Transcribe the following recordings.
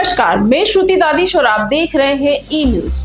नमस्कार, मैं श्रुति दादीश और आप देख रहे हैं ई न्यूज।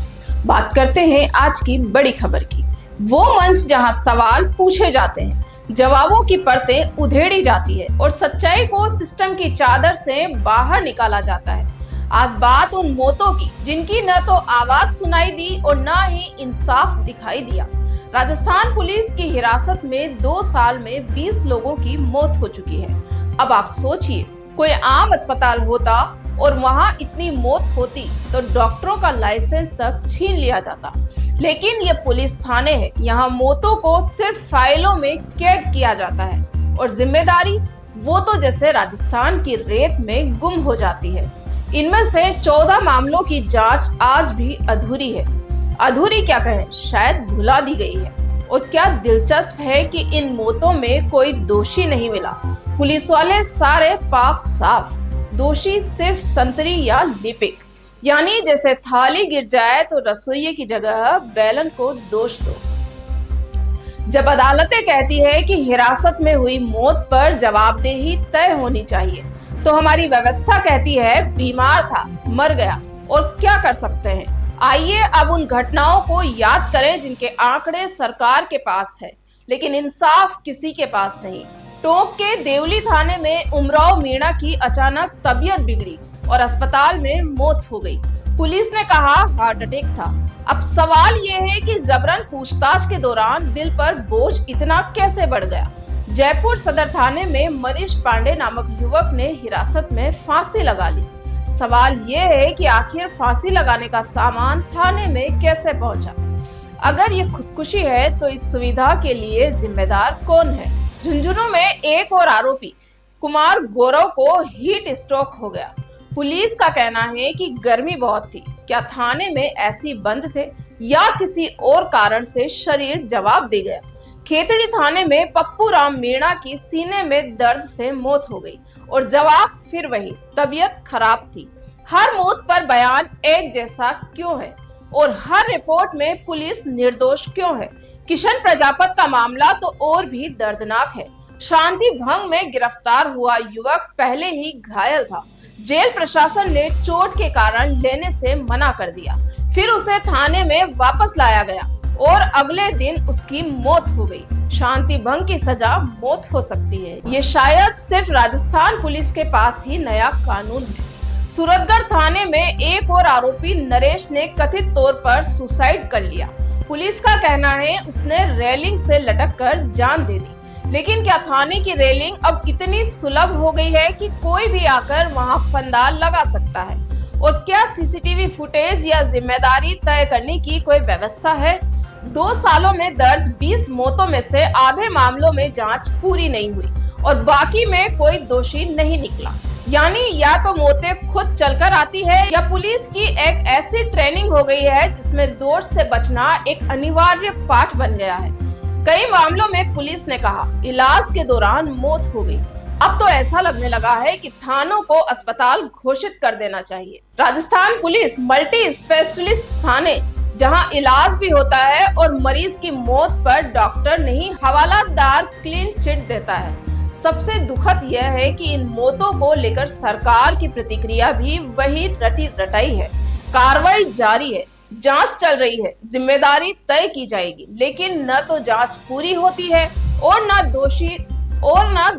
बात करते हैं आज की बड़ी खबर की। वो मंच जहां सवाल पूछे जाते हैं, जवाबों की परतें उधेड़ी जाती है और सच्चाई को सिस्टम की चादर से बाहर निकाला जाता है। आज बात उन मौतों की जिनकी न तो आवाज सुनाई दी और न ही इंसाफ दिखाई दिया। राजस्थान पुलिस की हिरासत में 2 साल में 20 लोगों की मौत हो चुकी है। अब आप सोचिए, कोई आम अस्पताल होता और वहां इतनी मौत होती तो डॉक्टरों का लाइसेंस तक छीन लिया जाता। लेकिन ये पुलिस थाने है, यहाँ मौतों को सिर्फ फाइलों में कैद किया जाता है और जिम्मेदारी वो तो जैसे राजस्थान की रेत में गुम हो जाती है। इनमें से 14 मामलों की जांच आज भी अधूरी है। अधूरी क्या कहें, शायद भुला दी गई है। और क्या दिलचस्प है कि इन मौतों में कोई दोषी नहीं मिला। पुलिस वाले सारे पाक साफ, दोषी सिर्फ संतरी या लिपिक, यानी जैसे थाली गिर जाए तो रसोइये की जगह बैलन को दोष दो। जब अदालतें कहती है कि हिरासत में हुई मौत पर जवाबदेही तय होनी चाहिए, तो हमारी व्यवस्था कहती है बीमार था, मर गया, और क्या कर सकते हैं। आइए अब उन घटनाओं को याद करें जिनके आंकड़े सरकार के पास है, लेकिन इंसाफ किसी के पास नहीं। टोंक के देवली थाने में उमराव मीणा की अचानक तबीयत बिगड़ी और अस्पताल में मौत हो गई। पुलिस ने कहा हार्ट अटैक था। अब सवाल ये है कि जबरन पूछताछ के दौरान दिल पर बोझ इतना कैसे बढ़ गया। जयपुर सदर थाने में मनीष पांडे नामक युवक ने हिरासत में फांसी लगा ली। सवाल ये है कि आखिर फांसी लगाने का सामान थाने में कैसे पहुंचा। अगर ये खुदकुशी है तो इस सुविधा के लिए जिम्मेदार कौन है। झुंझुनू में एक और आरोपी कुमार गौरव को हीट स्ट्रोक हो गया। पुलिस का कहना है कि गर्मी बहुत थी। क्या थाने में एसी बंद थे या किसी और कारण से शरीर जवाब दे गया। खेतड़ी थाने में पप्पू राम मीणा की सीने में दर्द से मौत हो गई और जवाब फिर वही, तबीयत खराब थी। हर मौत पर बयान एक जैसा क्यों है और हर रिपोर्ट में पुलिस निर्दोष क्यों है। किशन प्रजापत का मामला तो और भी दर्दनाक है। शांति भंग में गिरफ्तार हुआ युवक पहले ही घायल था। जेल प्रशासन ने चोट के कारण लेने से मना कर दिया, फिर उसे थाने में वापस लाया गया और अगले दिन उसकी मौत हो गई। शांति भंग की सजा मौत हो सकती है। ये शायद सिर्फ राजस्थान पुलिस के पास ही नया कानून है। सूरतगढ़ थाने में एक और आरोपी नरेश ने कथित तौर पर सुसाइड कर लिया। पुलिस का कहना है उसने रेलिंग से लटक कर जान दे दी। लेकिन क्या थाने की रेलिंग अब इतनी सुलभ हो गई है कि कोई भी आकर वहां फंदा लगा सकता है। और क्या सीसीटीवी फुटेज या जिम्मेदारी तय करने की कोई व्यवस्था है। 2 सालों में दर्ज 20 मौतों में से आधे मामलों में जांच पूरी नहीं हुई और बाकी में कोई दोषी नहीं निकला। यानी या तो मौतें खुद चलकर आती है या पुलिस की एक ऐसी ट्रेनिंग हो गई है जिसमें दोष से बचना एक अनिवार्य पाठ बन गया है। कई मामलों में पुलिस ने कहा इलाज के दौरान मौत हो गई। अब तो ऐसा लगने लगा है कि थानों को अस्पताल घोषित कर देना चाहिए। राजस्थान पुलिस मल्टी स्पेशलिस्ट थाने, जहां इलाज भी होता है और मरीज की मौत पर डॉक्टर नहीं हवालादार क्लीन चिट देता है। सबसे दुखद यह है कि इन मौतों को लेकर सरकार की प्रतिक्रिया भी वही रटी रटाई है। कार्रवाई जारी है, जांच चल रही है, जिम्मेदारी तय की जाएगी, लेकिन न तो जांच पूरी होती है और न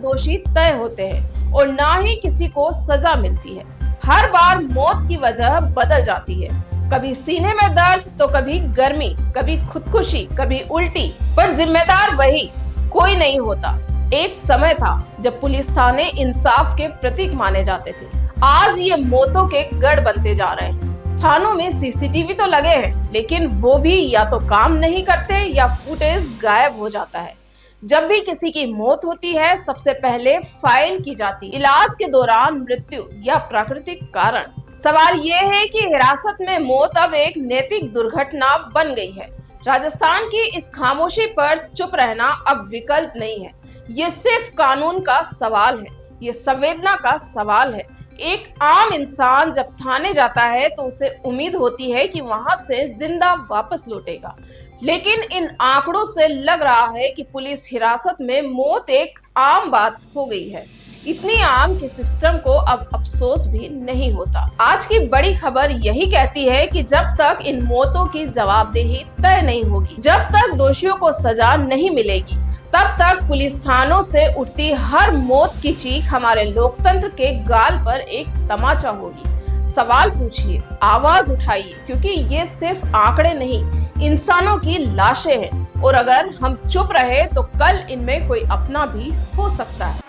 दोषी तय होते हैं और न ही किसी को सजा मिलती है। हर बार मौत की वजह बदल जाती है, कभी सीने में दर्द तो कभी गर्मी, कभी खुदकुशी, कभी उल्टी, पर जिम्मेदार वही, कोई नहीं होता। एक समय था जब पुलिस थाने इंसाफ के प्रतीक माने जाते थे। आज ये मौतों के गढ़ बनते जा रहे हैं। थानों में सीसीटीवी तो लगे हैं, लेकिन वो भी या तो काम नहीं करते या फुटेज गायब हो जाता है। जब भी किसी की मौत होती है, सबसे पहले फाइल की जाती है, इलाज के दौरान मृत्यु या प्राकृतिक कारण। सवाल ये है कि हिरासत में मौत अब एक नैतिक दुर्घटना बन गई है। राजस्थान की इस खामोशी पर चुप रहना अब विकल्प नहीं है। ये सिर्फ कानून का सवाल है, ये संवेदना का सवाल है। एक आम इंसान जब थाने जाता है तो उसे उम्मीद होती है कि वहां से जिंदा वापस लौटेगा, लेकिन इन आंकड़ों से लग रहा है कि पुलिस हिरासत में मौत एक आम बात हो गई है। इतनी आम कि सिस्टम को अब अफसोस भी नहीं होता। आज की बड़ी खबर यही कहती है कि जब तक इन मौतों की जवाबदेही तय नहीं होगी, जब तक दोषियों को सजा नहीं मिलेगी, तब तक पुलिस थानों से उठती हर मौत की चीख हमारे लोकतंत्र के गाल पर एक तमाचा होगी। सवाल पूछिए, आवाज उठाइए, क्योंकि ये सिर्फ आंकड़े नहीं, इंसानों की लाशें हैं और अगर हम चुप रहे तो कल इनमें कोई अपना भी हो सकता है।